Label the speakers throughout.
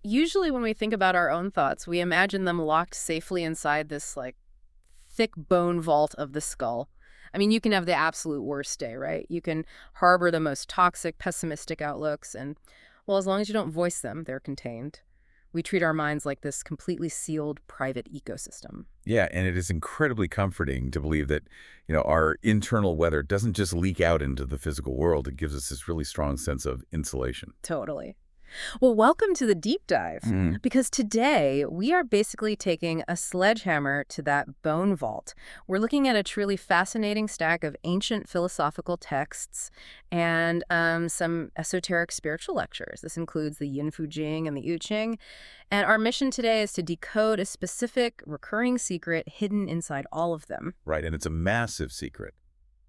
Speaker 1: Usually when we think about our own thoughts, we imagine them locked safely inside this, like, thick bone vault of the skull. I mean, you can have the absolute worst day, right? You can harbor the most toxic, pessimistic outlooks, and, well, as long as you don't voice them, they're contained. We treat our minds like this completely sealed private ecosystem.
Speaker 2: Yeah, and it is incredibly comforting to believe that, our internal weather doesn't just leak out into the physical world. It gives us this really strong sense of insulation.
Speaker 1: Totally. Well, welcome to the deep dive,
Speaker 2: Mm.
Speaker 1: because today we are basically taking a sledgehammer to that bone vault. We're looking at a truly fascinating stack of ancient philosophical texts and some esoteric spiritual lectures. This includes the Yin Fu Jing and the I Ching. And our mission today is to decode a specific recurring secret hidden inside all of them.
Speaker 2: Right, and it's a massive secret.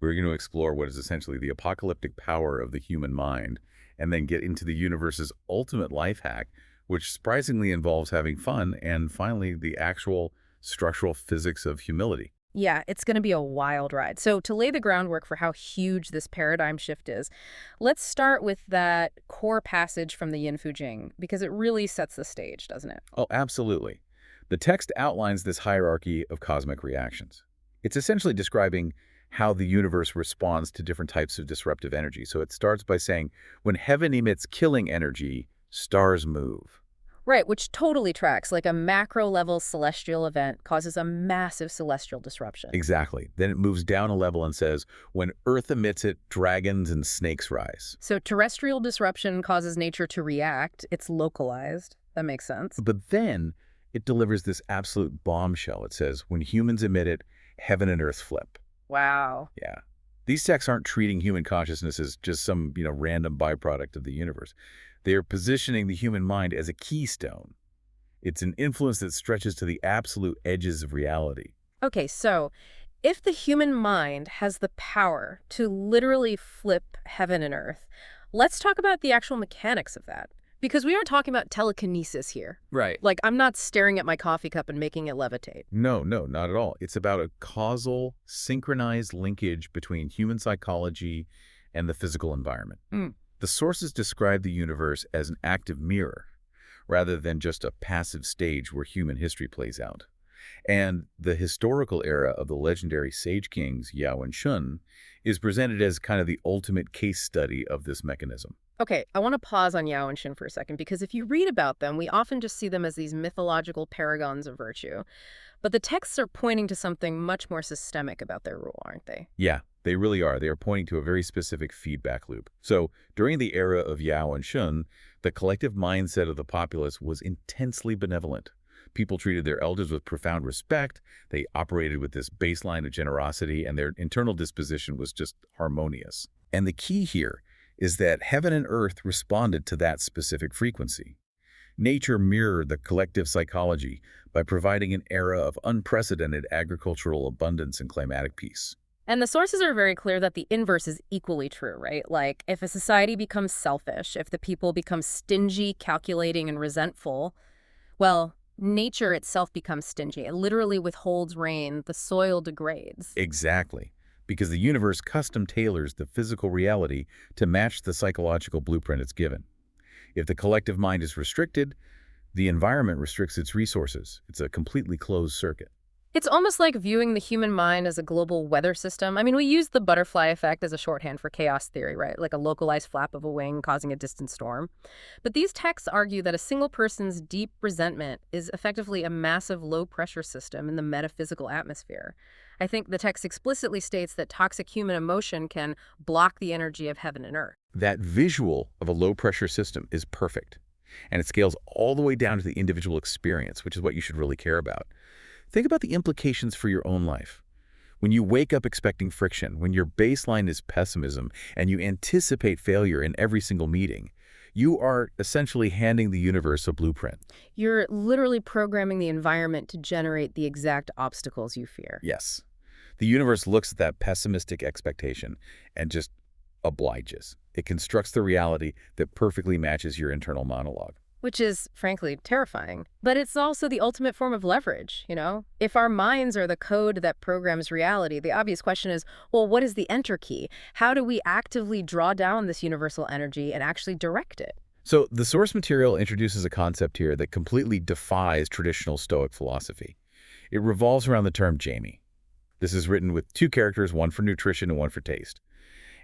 Speaker 2: We're going to explore what is essentially the apocalyptic power of the human mind, and then get into the universe's ultimate life hack, which surprisingly involves having fun, and finally, the actual structural physics of humility.
Speaker 1: Yeah, it's going to be a wild ride. So to lay the groundwork for how huge this paradigm shift is, let's start with that core passage from the Yin Fu Jing, because it really sets the stage, doesn't it?
Speaker 2: Oh, absolutely. The text outlines this hierarchy of cosmic reactions. It's essentially describing how the universe responds to different types of disruptive energy. So it starts by saying, when heaven emits killing energy, stars move.
Speaker 1: Right, which totally tracks. Like a macro-level celestial event causes a massive celestial disruption.
Speaker 2: Exactly. Then it moves down a level and says, when Earth emits it, dragons and snakes rise.
Speaker 1: So terrestrial disruption causes nature to react. It's localized. That makes sense.
Speaker 2: But then it delivers this absolute bombshell. It says, when humans emit it, heaven and earth flip.
Speaker 1: Wow.
Speaker 2: Yeah. These texts aren't treating human consciousness as just some, random byproduct of the universe. They are positioning the human mind as a keystone. It's an influence that stretches to the absolute edges of reality.
Speaker 1: Okay, so if the human mind has the power to literally flip heaven and earth, let's talk about the actual mechanics of that. Because we aren't talking about telekinesis here.
Speaker 2: Right.
Speaker 1: Like, I'm not staring at my coffee cup and making it levitate.
Speaker 2: No, not at all. It's about a causal, synchronized linkage between human psychology and the physical environment. The sources describe the universe as an active mirror, rather than just a passive stage where human history plays out. And the historical era of the legendary sage kings Yao and Shun is presented as kind of the ultimate case study of this mechanism.
Speaker 1: Okay, I want to pause on Yao and Shin for a second, because if you read about them, we often just see them as these mythological paragons of virtue. But the texts are pointing to something much more systemic about their rule, aren't they?
Speaker 2: Yeah, they really are. They are pointing to a very specific feedback loop. So during the era of Yao and Shun, the collective mindset of the populace was intensely benevolent. People treated their elders with profound respect. They operated with this baseline of generosity, and their internal disposition was just harmonious. And the key here is that heaven and earth responded to that specific frequency. Nature mirrored the collective psychology by providing an era of unprecedented agricultural abundance and climatic peace.
Speaker 1: And the sources are very clear that the inverse is equally true, right? Like, if a society becomes selfish, if the people become stingy, calculating, and resentful, well, nature itself becomes stingy. It literally withholds rain. The soil degrades.
Speaker 2: Exactly, because the universe custom tailors the physical reality to match the psychological blueprint it's given. If the collective mind is restricted, the environment restricts its resources. It's a completely closed circuit.
Speaker 1: It's almost like viewing the human mind as a global weather system. I mean, we use the butterfly effect as a shorthand for chaos theory, right? Like a localized flap of a wing causing a distant storm. But these texts argue that a single person's deep resentment is effectively a massive low-pressure system in the metaphysical atmosphere. I think the text explicitly states that toxic human emotion can block the energy of heaven and earth.
Speaker 2: That visual of a low-pressure system is perfect, and it scales all the way down to the individual experience, which is what you should really care about. Think about the implications for your own life. When you wake up expecting friction, when your baseline is pessimism, and you anticipate failure in every single meeting, you are essentially handing the universe a blueprint.
Speaker 1: You're literally programming the environment to generate the exact obstacles you fear.
Speaker 2: Yes. The universe looks at that pessimistic expectation and just obliges. It constructs the reality that perfectly matches your internal monologue.
Speaker 1: Which is, frankly, terrifying. But it's also the ultimate form of leverage, you know? If our minds are the code that programs reality, the obvious question is, well, what is the enter key? How do we actively draw down this universal energy and actually direct it?
Speaker 2: So the source material introduces a concept here that completely defies traditional Stoic philosophy. It revolves around the term Jamie. This is written with two characters, one for nutrition and one for taste.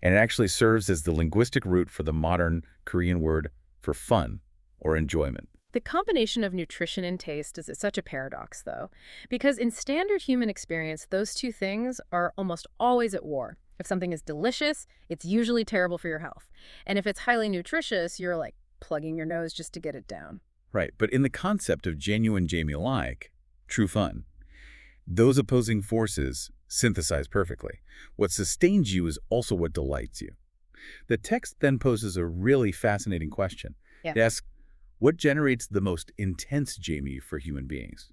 Speaker 2: And it actually serves as the linguistic root for the modern Korean word for fun or enjoyment.
Speaker 1: The combination of nutrition and taste is such a paradox, though, because in standard human experience, those two things are almost always at war. If something is delicious, it's usually terrible for your health. And if it's highly nutritious, you're like plugging your nose just to get it down.
Speaker 2: Right, but in the concept of genuine Jamie-like, true fun, those opposing forces synthesize perfectly. What sustains you is also what delights you. The text then poses a really fascinating question.
Speaker 1: Yeah.
Speaker 2: It asks, what generates the most intense Jamie for human beings?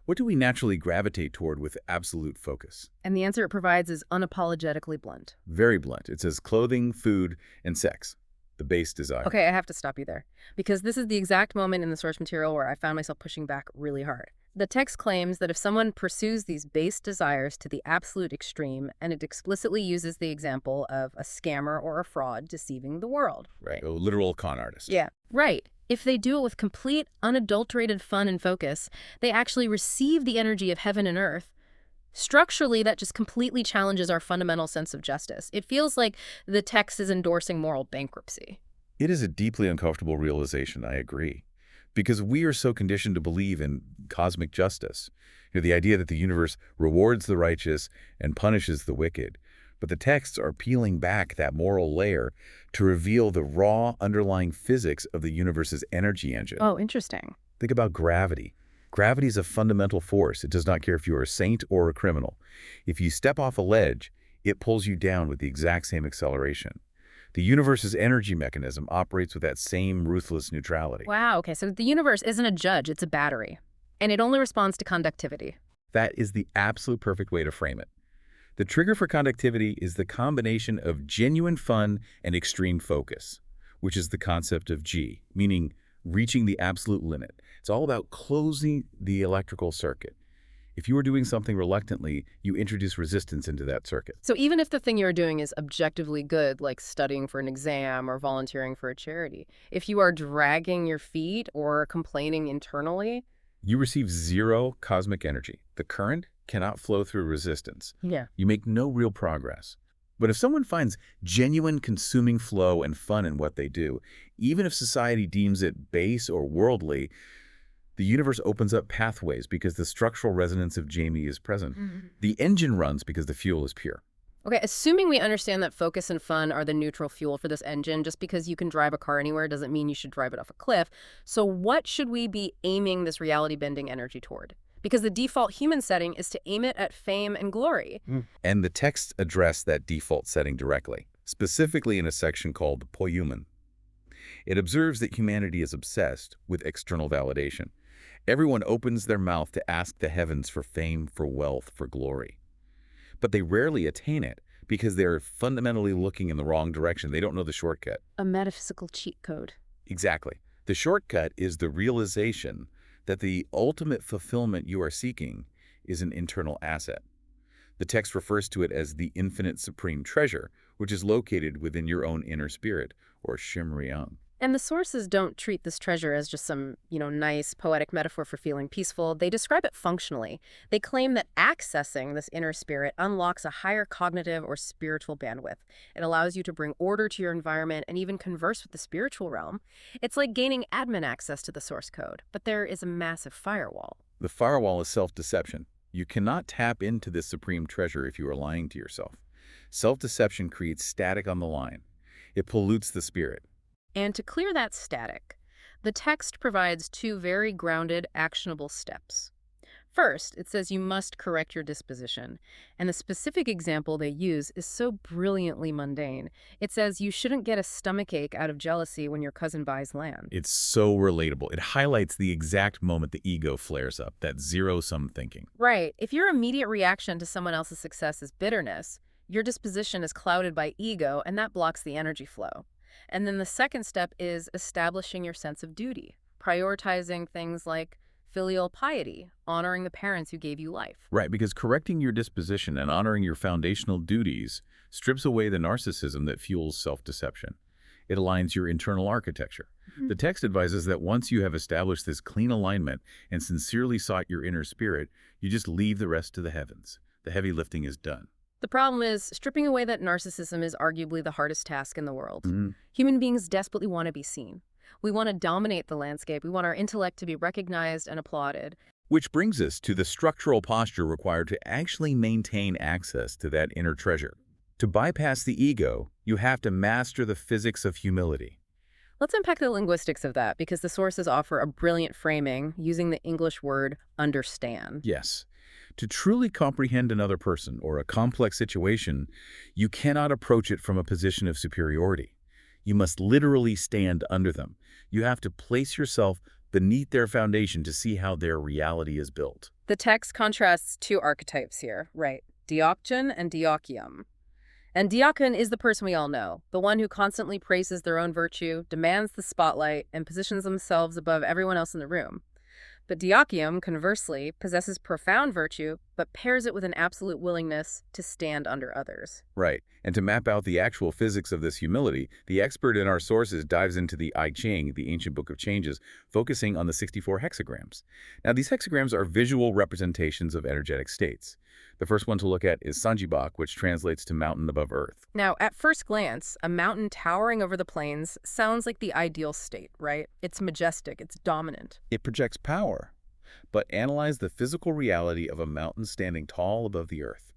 Speaker 2: What do we naturally gravitate toward with absolute focus?
Speaker 1: And the answer it provides is unapologetically blunt.
Speaker 2: Very blunt. It says clothing, food, and sex, the base desire.
Speaker 1: Okay, I have to stop you there, because this is the exact moment in the source material where I found myself pushing back really hard. The text claims that if someone pursues these base desires to the absolute extreme, and it explicitly uses the example of a scammer or a fraud deceiving the world.
Speaker 2: Right, a literal con artist.
Speaker 1: Yeah, right. If they do it with complete, unadulterated fun and focus, they actually receive the energy of heaven and earth. Structurally, that just completely challenges our fundamental sense of justice. It feels like the text is endorsing moral bankruptcy.
Speaker 2: It is a deeply uncomfortable realization, I agree. Because we are so conditioned to believe in cosmic justice. The idea that the universe rewards the righteous and punishes the wicked. But the texts are peeling back that moral layer to reveal the raw underlying physics of the universe's energy engine.
Speaker 1: Oh, interesting.
Speaker 2: Think about gravity. Gravity is a fundamental force. It does not care if you are a saint or a criminal. If you step off a ledge, it pulls you down with the exact same acceleration. The universe's energy mechanism operates with that same ruthless neutrality.
Speaker 1: Wow, okay, so the universe isn't a judge, it's a battery. And it only responds to conductivity.
Speaker 2: That is the absolute perfect way to frame it. The trigger for conductivity is the combination of genuine fun and extreme focus, which is the concept of G, meaning reaching the absolute limit. It's all about closing the electrical circuit. If you are doing something reluctantly, you introduce resistance into that circuit.
Speaker 1: So even if the thing you're doing is objectively good, like studying for an exam or volunteering for a charity, if you are dragging your feet or complaining internally,
Speaker 2: you receive zero cosmic energy. The current cannot flow through resistance.
Speaker 1: yeah,
Speaker 2: You make no real progress. But if someone finds genuine consuming flow and fun in what they do, even if society deems it base or worldly, the universe opens up pathways because the structural resonance of Jamie is present. The engine runs because the fuel is pure.
Speaker 1: Okay, assuming we understand that focus and fun are the neutral fuel for this engine, just because you can drive a car anywhere doesn't mean you should drive it off a cliff. So what should we be aiming this reality-bending energy toward? Because the default human setting is to aim it at fame and glory.
Speaker 2: And the texts address that default setting directly, specifically in a section called Poiumen. It observes that humanity is obsessed with external validation. Everyone opens their mouth to ask the heavens for fame, for wealth, for glory. But they rarely attain it because they're fundamentally looking in the wrong direction. They don't know the shortcut.
Speaker 1: A metaphysical cheat code.
Speaker 2: Exactly. The shortcut is the realization that the ultimate fulfillment you are seeking is an internal asset. The text refers to it as the infinite supreme treasure, which is located within your own inner spirit, or Shimryang.
Speaker 1: And the sources don't treat this treasure as just some, nice poetic metaphor for feeling peaceful. They describe it functionally. They claim that accessing this inner spirit unlocks a higher cognitive or spiritual bandwidth. It allows you to bring order to your environment and even converse with the spiritual realm. It's like gaining admin access to the source code, but there is a massive firewall.
Speaker 2: The firewall is self-deception. You cannot tap into this supreme treasure if you are lying to yourself. Self-deception creates static on the line. It pollutes the spirit.
Speaker 1: And to clear that static, the text provides two very grounded, actionable steps. First, it says you must correct your disposition, and the specific example they use is so brilliantly mundane. It says you shouldn't get a stomachache out of jealousy when your cousin buys land.
Speaker 2: It's so relatable. It highlights the exact moment the ego flares up, that zero-sum thinking.
Speaker 1: Right. If your immediate reaction to someone else's success is bitterness, your disposition is clouded by ego, and that blocks the energy flow. And then the second step is establishing your sense of duty, prioritizing things like filial piety, honoring the parents who gave you life.
Speaker 2: Right, because correcting your disposition and honoring your foundational duties strips away the narcissism that fuels self-deception. It aligns your internal architecture.
Speaker 1: Mhm.
Speaker 2: The text advises that once you have established this clean alignment and sincerely sought your inner spirit, you just leave the rest to the heavens. The heavy lifting is done.
Speaker 1: The problem is, stripping away that narcissism is arguably the hardest task in the world.
Speaker 2: Mhm.
Speaker 1: Human beings desperately want to be seen. We want to dominate the landscape. We want our intellect to be recognized and applauded.
Speaker 2: Which brings us to the structural posture required to actually maintain access to that inner treasure. To bypass the ego, you have to master the physics of humility.
Speaker 1: Let's unpack the linguistics of that because the sources offer a brilliant framing using the English word understand.
Speaker 2: Yes. To truly comprehend another person or a complex situation, you cannot approach it from a position of superiority. You must literally stand under them. You have to place yourself beneath their foundation to see how their reality is built.
Speaker 1: The text contrasts two archetypes here, right? Diokjon and Diokium. And Diokon is the person we all know, the one who constantly praises their own virtue, demands the spotlight, and positions themselves above everyone else in the room. But Diokium, conversely, possesses profound virtue, but pairs it with an absolute willingness to stand under others.
Speaker 2: Right. And to map out the actual physics of this humility, the expert in our sources dives into the I Ching, the ancient book of changes, focusing on the 64 hexagrams. Now, these hexagrams are visual representations of energetic states. The first one to look at is Sanjibak, which translates to mountain above earth.
Speaker 1: Now, at first glance, a mountain towering over the plains sounds like the ideal state, right? It's majestic, it's dominant.
Speaker 2: It projects power, but analyze the physical reality of a mountain standing tall above the earth.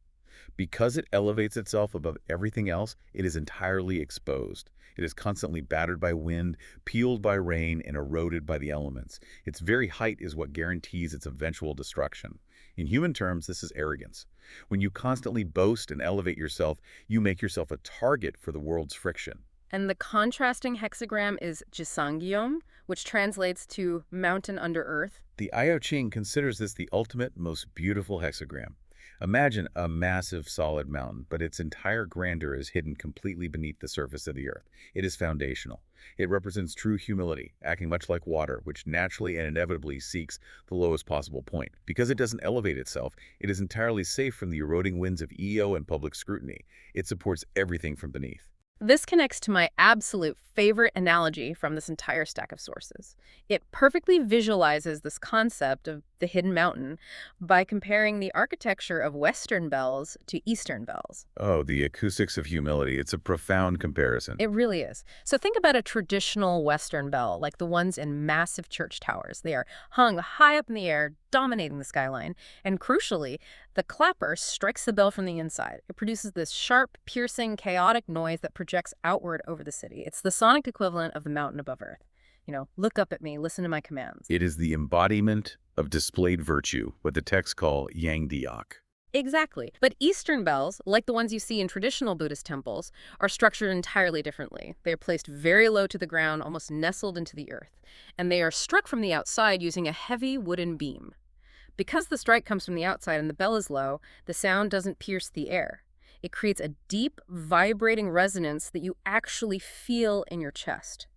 Speaker 2: Because it elevates itself above everything else, it is entirely exposed. It is constantly battered by wind, peeled by rain, and eroded by the elements. Its very height is what guarantees its eventual destruction. In human terms, this is arrogance. When you constantly boast and elevate yourself, you make yourself a target for the world's friction.
Speaker 1: And the contrasting hexagram is Jisangyom, which translates to mountain under earth.
Speaker 2: The I Ching considers this the ultimate, most beautiful hexagram. Imagine a massive solid mountain, but its entire grandeur is hidden completely beneath the surface of the earth. It is foundational. It represents true humility, acting much like water, which naturally and inevitably seeks the lowest possible point. Because it doesn't elevate itself, it is entirely safe from the eroding winds of ego and public scrutiny. It supports everything from beneath.
Speaker 1: This connects to my absolute favorite analogy from this entire stack of sources. It perfectly visualizes this concept of the hidden mountain by comparing the architecture of Western bells to Eastern bells.
Speaker 2: Oh, the acoustics of humility. It's a profound comparison.
Speaker 1: It really is. So think about a traditional Western bell, like the ones in massive church towers. They are hung high up in the air, dominating the skyline. And crucially, the clapper strikes the bell from the inside. It produces this sharp, piercing, chaotic noise that projects outward over the city. It's the sonic equivalent of the mountain above earth. You know, look up at me, listen to my commands.
Speaker 2: It is the embodiment of displayed virtue, what the texts call yang diak.
Speaker 1: Exactly. But Eastern bells, like the ones you see in traditional Buddhist temples, are structured entirely differently. They are placed very low to the ground, almost nestled into the earth. And they are struck from the outside using a heavy wooden beam. Because the strike comes from the outside and the bell is low, the sound doesn't pierce the air. It creates a deep, vibrating resonance that you actually feel in your chest.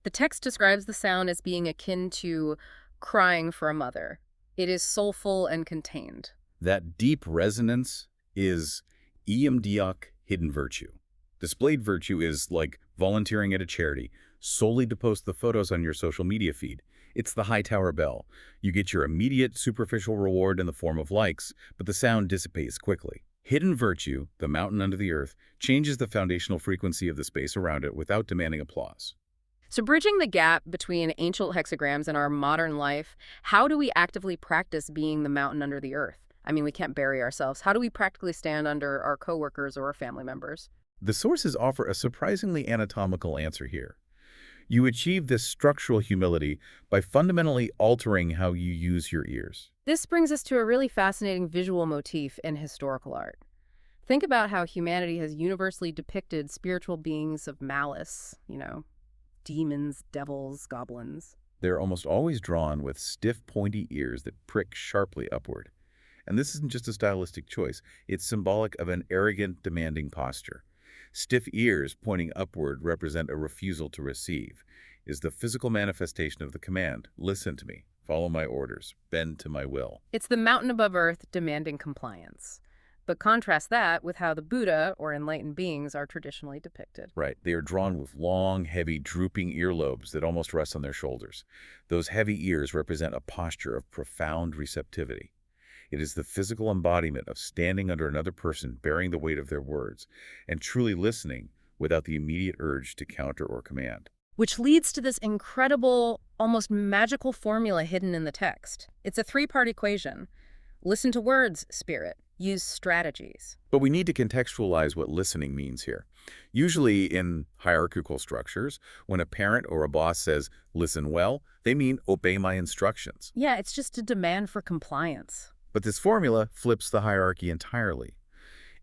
Speaker 1: The text describes the sound as being akin to crying for a mother. It is soulful and contained.
Speaker 2: That deep resonance is EMDIOC hidden virtue. Displayed virtue is like volunteering at a charity, solely to post the photos on your social media feed. It's the Hightower bell. You get your immediate superficial reward in the form of likes, but the sound dissipates quickly. Hidden virtue, the mountain under the earth, changes the foundational frequency of the space around it without demanding applause.
Speaker 1: So bridging the gap between ancient hexagrams and our modern life, how do we actively practice being the mountain under the earth? I mean, we can't bury ourselves. How do we practically stand under our coworkers or our family members?
Speaker 2: The sources offer a surprisingly anatomical answer here. You achieve this structural humility by fundamentally altering how you use your ears.
Speaker 1: This brings us to a really fascinating visual motif in historical art. Think about how humanity has universally depicted spiritual beings of malice, demons, devils, goblins.
Speaker 2: They're almost always drawn with stiff, pointy ears that prick sharply upward. And this isn't just a stylistic choice. It's symbolic of an arrogant, demanding posture. Stiff ears pointing upward represent a refusal to receive. It is the physical manifestation of the command, listen to me, follow my orders, bend to my will.
Speaker 1: It's the mountain above earth demanding compliance. But contrast that with how the Buddha or enlightened beings are traditionally depicted.
Speaker 2: Right. They are drawn with long, heavy, drooping earlobes that almost rest on their shoulders. Those heavy ears represent a posture of profound receptivity. It is the physical embodiment of standing under another person, bearing the weight of their words, and truly listening without the immediate urge to counter or command.
Speaker 1: Which leads to this incredible, almost magical formula hidden in the text. It's a three-part equation. Listen to words, spirit. Use strategies.
Speaker 2: But we need to contextualize what listening means here. Usually in hierarchical structures, when a parent or a boss says, listen well, they mean obey my instructions.
Speaker 1: Yeah, it's just a demand for compliance.
Speaker 2: But this formula flips the hierarchy entirely.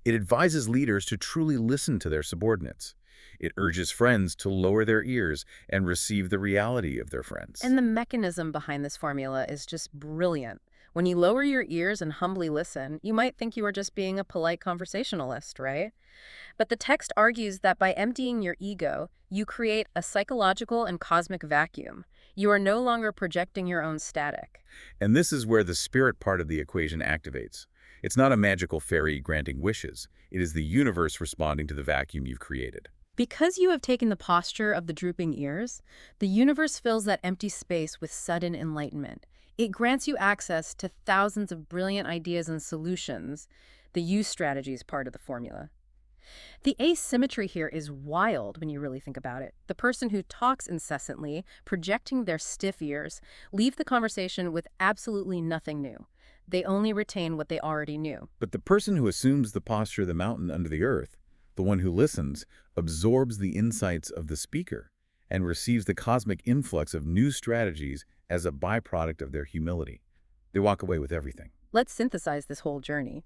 Speaker 2: It advises leaders to truly listen to their subordinates. It urges friends to lower their ears and receive the reality of their friends.
Speaker 1: And the mechanism behind this formula is just brilliant. When you lower your ears and humbly listen, you might think you are just being a polite conversationalist, right? But the text argues that by emptying your ego, you create a psychological and cosmic vacuum. You are no longer projecting your own static.
Speaker 2: And this is where the spirit part of the equation activates. It's not a magical fairy granting wishes. It is the universe responding to the vacuum you've created.
Speaker 1: Because you have taken the posture of the drooping ears, the universe fills that empty space with sudden enlightenment. It grants you access to thousands of brilliant ideas and solutions, the use strategies part of the formula. The asymmetry here is wild when you really think about it. The person who talks incessantly, projecting their stiff ears, leave the conversation with absolutely nothing new. They only retain what they already knew.
Speaker 2: But the person who assumes the posture of the mountain under the earth, the one who listens, absorbs the insights of the speaker and receives the cosmic influx of new strategies as a byproduct of their humility. They walk away with everything.
Speaker 1: Let's synthesize this whole journey.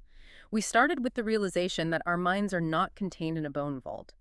Speaker 1: We started with the realization that our minds are not contained in a bone vault.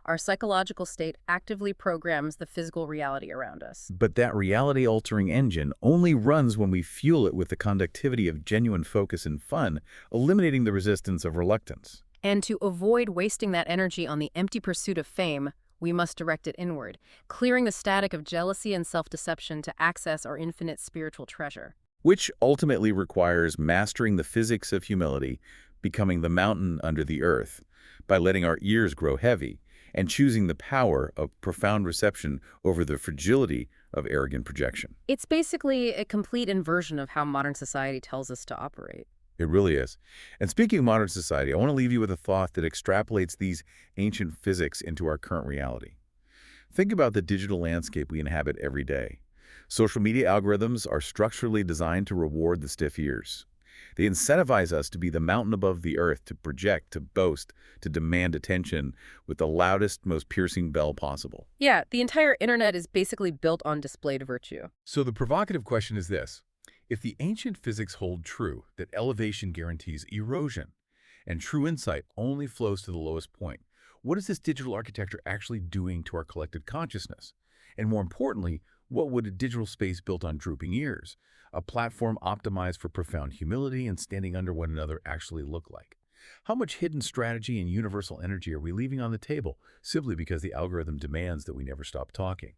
Speaker 1: Our psychological state actively programs the physical reality around us.
Speaker 2: But that reality-altering engine only runs when we fuel it with the conductivity of genuine focus and fun, eliminating the resistance of reluctance.
Speaker 1: And to avoid wasting that energy on the empty pursuit of fame, we must direct it inward, clearing the static of jealousy and self-deception to access our infinite spiritual treasure.
Speaker 2: Which ultimately requires mastering the physics of humility, becoming the mountain under the earth, by letting our ears grow heavy, and choosing the power of profound reception over the fragility of arrogant projection.
Speaker 1: It's basically a complete inversion of how modern society tells us to operate.
Speaker 2: It really is. And speaking of modern society, I want to leave you with a thought that extrapolates these ancient physics into our current reality. Think about the digital landscape we inhabit every day. Social media algorithms are structurally designed to reward the stiff ears. They incentivize us to be the mountain above the earth, to project, to boast, to demand attention with the loudest, most piercing bell possible.
Speaker 1: Yeah, the entire internet is basically built on displayed virtue.
Speaker 3: So the provocative question is this. If the ancient physics hold true, that elevation guarantees erosion, and true insight only flows to the lowest point, what is this digital architecture actually doing to our collective consciousness? And more importantly, what would a digital space built on drooping ears, a platform optimized for profound humility and standing under one another actually look like? How much hidden strategy and universal energy are we leaving on the table simply because the algorithm demands that we never stop talking?